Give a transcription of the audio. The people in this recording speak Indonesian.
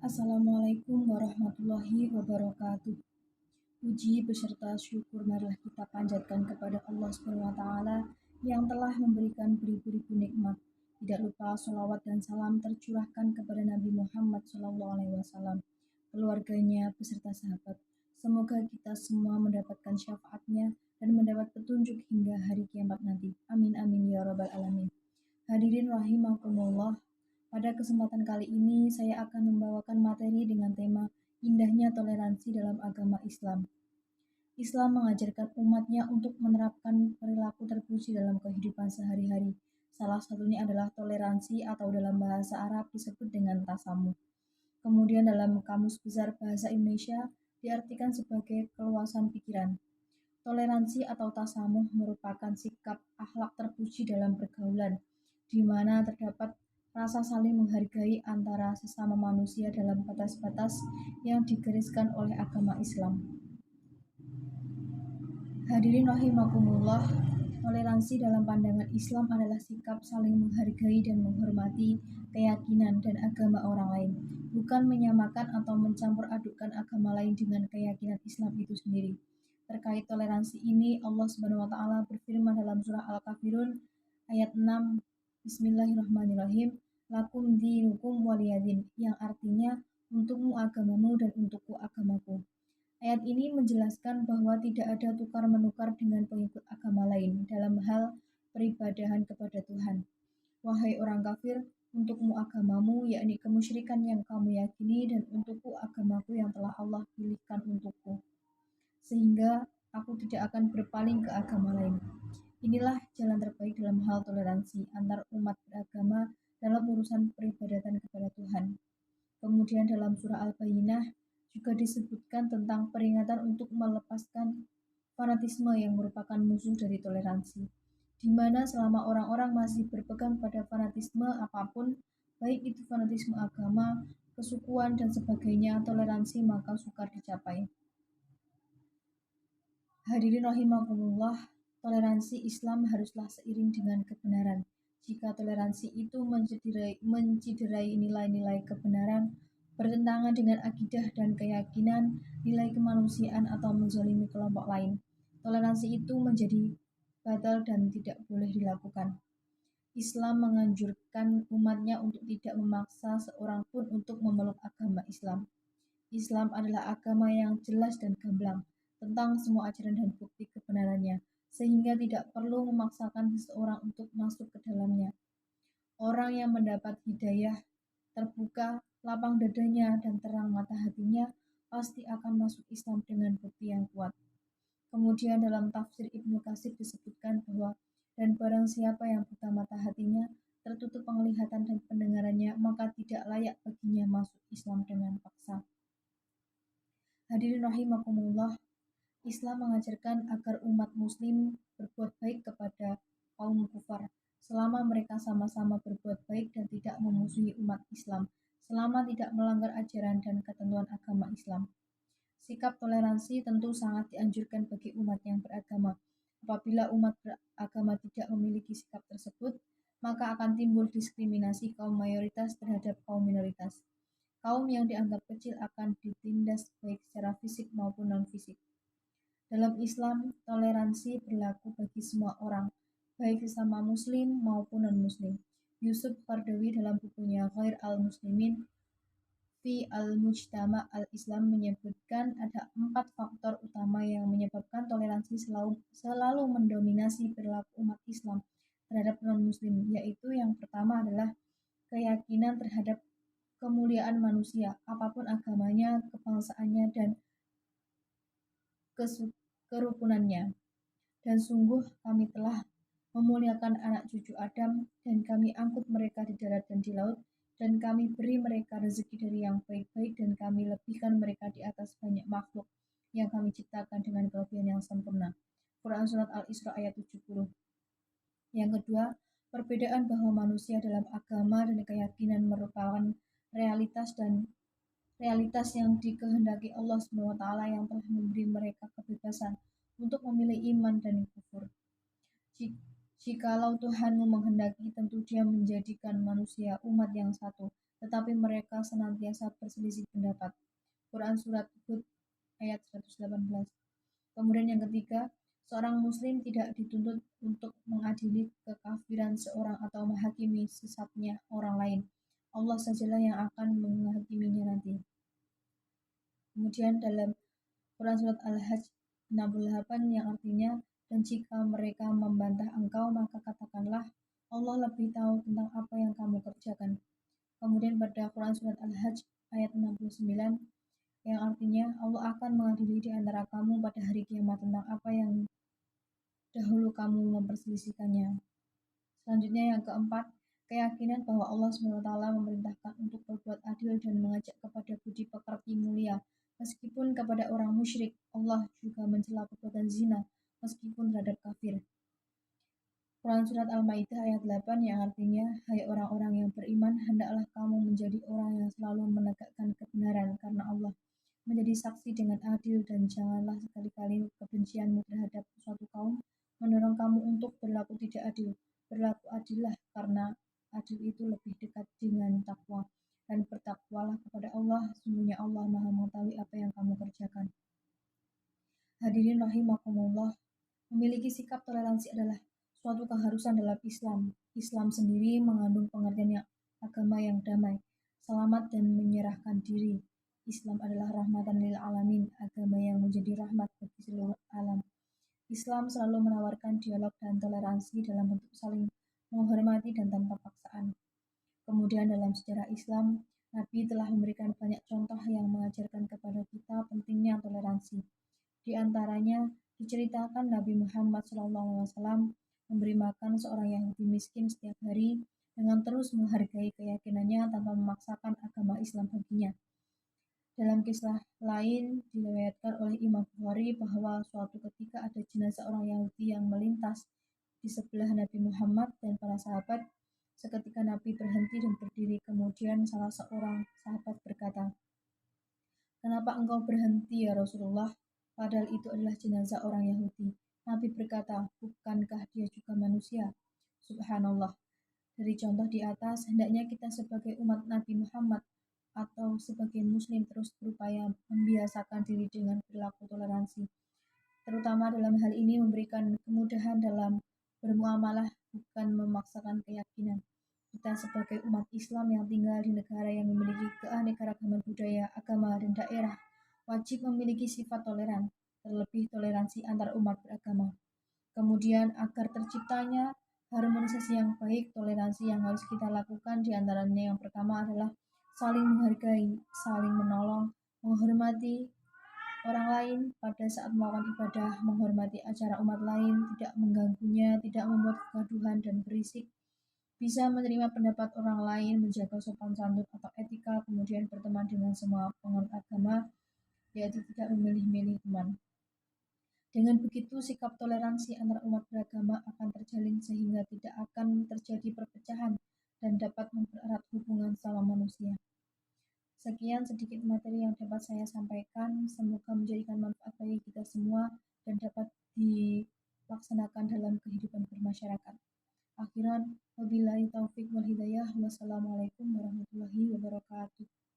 Assalamualaikum warahmatullahi wabarakatuh. Puji beserta syukur marilah kita panjatkan kepada Allah SWT yang telah memberikan beribu-ribu nikmat. Tidak lupa sholawat dan salam tercurahkan kepada Nabi Muhammad SAW, keluarganya beserta sahabat. Semoga kita semua mendapatkan syafaatnya dan mendapat petunjuk hingga hari kiamat nanti. Amin amin ya rabbal alamin. Hadirin rahimakumullah. Pada kesempatan kali ini saya akan membawakan materi dengan tema indahnya toleransi dalam agama Islam. Islam mengajarkan umatnya untuk menerapkan perilaku terpuji dalam kehidupan sehari-hari. Salah satunya adalah toleransi atau dalam bahasa Arab disebut dengan tasamuh. Kemudian dalam Kamus Besar Bahasa Indonesia diartikan sebagai keluasan pikiran. Toleransi atau tasamuh merupakan sikap akhlak terpuji dalam pergaulan, di mana terdapat rasa saling menghargai antara sesama manusia dalam batas-batas yang digariskan oleh agama Islam. Hadirin rahimakumullah, toleransi dalam pandangan Islam adalah sikap saling menghargai dan menghormati keyakinan dan agama orang lain, bukan menyamakan atau mencampur adukkan agama lain dengan keyakinan Islam itu sendiri. Terkait toleransi ini, Allah Subhanahu wa taala berfirman dalam surah Al-Kafirun ayat 6, Bismillahirrahmanirrahim, lakum dinukum waliyadin, yang artinya untukmu agamamu dan untukku agamaku. Ayat ini menjelaskan bahwa tidak ada tukar-menukar dengan pengikut agama lain dalam hal peribadahan kepada Tuhan. Wahai orang kafir, untukmu agamamu, yakni kemusyrikan yang kamu yakini, dan untukku agamaku yang telah Allah pilihkan untukku. Sehingga aku tidak akan berpaling ke agama lain. Inilah jalan terbaik dalam hal toleransi antar umat beragama dalam urusan peribadatan kepada Tuhan. Kemudian dalam surah Al-Bayyinah juga disebutkan tentang peringatan untuk melepaskan fanatisme yang merupakan musuh dari toleransi, di mana selama orang-orang masih berpegang pada fanatisme apapun, baik itu fanatisme agama, kesukuan, dan sebagainya, toleransi maka sukar dicapai. Hadirin rahimakumullah, toleransi Islam haruslah seiring dengan kebenaran. Jika toleransi itu menciderai nilai-nilai kebenaran, bertentangan dengan akidah dan keyakinan, nilai kemanusiaan atau menzalimi kelompok lain, toleransi itu menjadi batal dan tidak boleh dilakukan. Islam menganjurkan umatnya untuk tidak memaksa seorang pun untuk memeluk agama Islam. Islam adalah agama yang jelas dan gamblang tentang semua ajaran dan bukti kebenarannya, sehingga tidak perlu memaksakan seseorang untuk masuk ke dalamnya. Orang yang mendapat hidayah, terbuka, lapang dadanya, dan terang mata hatinya, pasti akan masuk Islam dengan bukti yang kuat. Kemudian dalam tafsir Ibnu Katsir disebutkan bahwa dan barang siapa yang buta mata hatinya, tertutup penglihatan dan pendengarannya, maka tidak layak baginya masuk Islam dengan paksa. Hadirin rahimakumullah, Islam mengajarkan agar umat muslim berbuat baik kepada kaum kufar selama mereka sama-sama berbuat baik dan tidak memusuhi umat Islam, selama tidak melanggar ajaran dan ketentuan agama Islam. Sikap toleransi tentu sangat dianjurkan bagi umat yang beragama. Apabila umat beragama tidak memiliki sikap tersebut, maka akan timbul diskriminasi kaum mayoritas terhadap kaum minoritas. Kaum yang dianggap kecil akan ditindas baik secara fisik maupun non-fisik. Dalam Islam, toleransi berlaku bagi semua orang, baik sesama muslim maupun non-muslim. Yusuf Qaradawi dalam bukunya Ghair al-Muslimin fi al-Mujtama al-Islam menyebutkan ada 4 faktor utama yang menyebabkan toleransi selalu mendominasi perilaku umat Islam terhadap non-muslim, yaitu yang pertama adalah keyakinan terhadap kemuliaan manusia, apapun agamanya, kebangsaannya, dan kerukunannya. Dan sungguh kami telah memuliakan anak cucu Adam, dan kami angkut mereka di darat dan di laut, dan kami beri mereka rezeki dari yang baik-baik, dan kami lebihkan mereka di atas banyak makhluk yang kami ciptakan dengan kelebihan yang sempurna. Quran Surat Al-Isra ayat 70. Yang kedua, perbedaan bahwa manusia dalam agama dan keyakinan merupakan realitas yang dikehendaki Allah SWT yang telah memberi mereka kebebasan untuk memilih iman dan kufur. Jikalau Tuhanmu menghendaki, tentu Dia menjadikan manusia umat yang satu, tetapi mereka senantiasa berselisih pendapat. Quran Surat Hud ayat 118. Kemudian yang ketiga, seorang muslim tidak dituntut untuk mengadili kekafiran seorang atau menghakimi sesatnya orang lain. Allah sajalah yang akan menghakiminya nanti. Kemudian dalam Quran Surat Al-Hajj 68 yang artinya, dan jika mereka membantah engkau, maka katakanlah, Allah lebih tahu tentang apa yang kamu kerjakan. Kemudian pada Quran Surat Al-Hajj ayat 69 yang artinya, Allah akan mengadili di antara kamu pada hari kiamat tentang apa yang dahulu kamu memperselisihkannya. Selanjutnya yang keempat, keyakinan bahwa Allah SWT memerintahkan untuk berbuat adil dan mengajak kepada budi pekerti mulia. Meskipun kepada orang musyrik, Allah juga mencela perbuatan zina, meskipun terhadap kafir. Quran Surat Al-Ma'idah ayat 8 yang artinya, hai orang-orang yang beriman, hendaklah kamu menjadi orang yang selalu menegakkan kebenaran karena Allah, menjadi saksi dengan adil, dan janganlah sekali-kali kebencianmu terhadap suatu kaum mendorong kamu untuk berlaku tidak adil. Berlaku adillah, karena adil itu lebih dekat dengan takwa, dan bertakwalah kepada Allah, sesungguhnya Allah Maha mengetahui apa yang kamu kerjakan. Hadirin rahimakumullah, memiliki sikap toleransi adalah suatu keharusan dalam Islam. Islam sendiri mengandung pengertian agama yang damai, selamat, dan menyerahkan diri. Islam adalah rahmatan lil alamin, agama yang menjadi rahmat bagi seluruh alam. Islam selalu menawarkan dialog dan toleransi dalam bentuk saling menghormati dan tanpa paksaan. Kemudian dalam sejarah Islam, Nabi telah memberikan banyak contoh yang mengajarkan kepada kita pentingnya toleransi. Di antaranya diceritakan Nabi Muhammad SAW memberi makan seorang Yahudi miskin setiap hari dengan terus menghargai keyakinannya tanpa memaksakan agama Islam baginya. Dalam kisah lain diriwayatkan oleh Imam Bukhari bahwa suatu ketika ada jenazah orang Yahudi yang melintas di sebelah Nabi Muhammad dan para sahabat. Seketika Nabi berhenti dan berdiri, kemudian salah seorang sahabat berkata, "Kenapa engkau berhenti ya Rasulullah? Padahal itu adalah jenazah orang Yahudi." Nabi berkata, "Bukankah dia juga manusia?" Subhanallah. Dari contoh di atas, hendaknya kita sebagai umat Nabi Muhammad atau sebagai muslim terus berupaya membiasakan diri dengan perilaku toleransi, terutama dalam hal ini memberikan kemudahan dalam bermuamalah, bukan memaksakan keyakinan. Kita sebagai umat Islam yang tinggal di negara yang memiliki keanekaragaman budaya, agama, dan daerah, wajib memiliki sifat toleran, terlebih toleransi antar umat beragama. Kemudian agar terciptanya harmonisasi yang baik, toleransi yang harus kita lakukan diantaranya yang pertama adalah saling menghargai, saling menolong, menghormati orang lain pada saat melakukan ibadah, menghormati acara umat lain, tidak mengganggunya, tidak membuat kegaduhan dan berisik, bisa menerima pendapat orang lain, menjaga sopan santun atau etika, kemudian berteman dengan semua penganut agama, yaitu tidak memilih-milih teman. Dengan begitu, sikap toleransi antar umat beragama akan terjalin sehingga tidak akan terjadi perpecahan dan dapat mempererat hubungan sama manusia. Sekian sedikit materi yang dapat saya sampaikan. Semoga menjadikan manfaat bagi kita semua dan dapat dilaksanakan dalam kehidupan bermasyarakat. Akhiran, wabillahi taufik wal hidayah. Wassalamualaikum warahmatullahi wabarakatuh.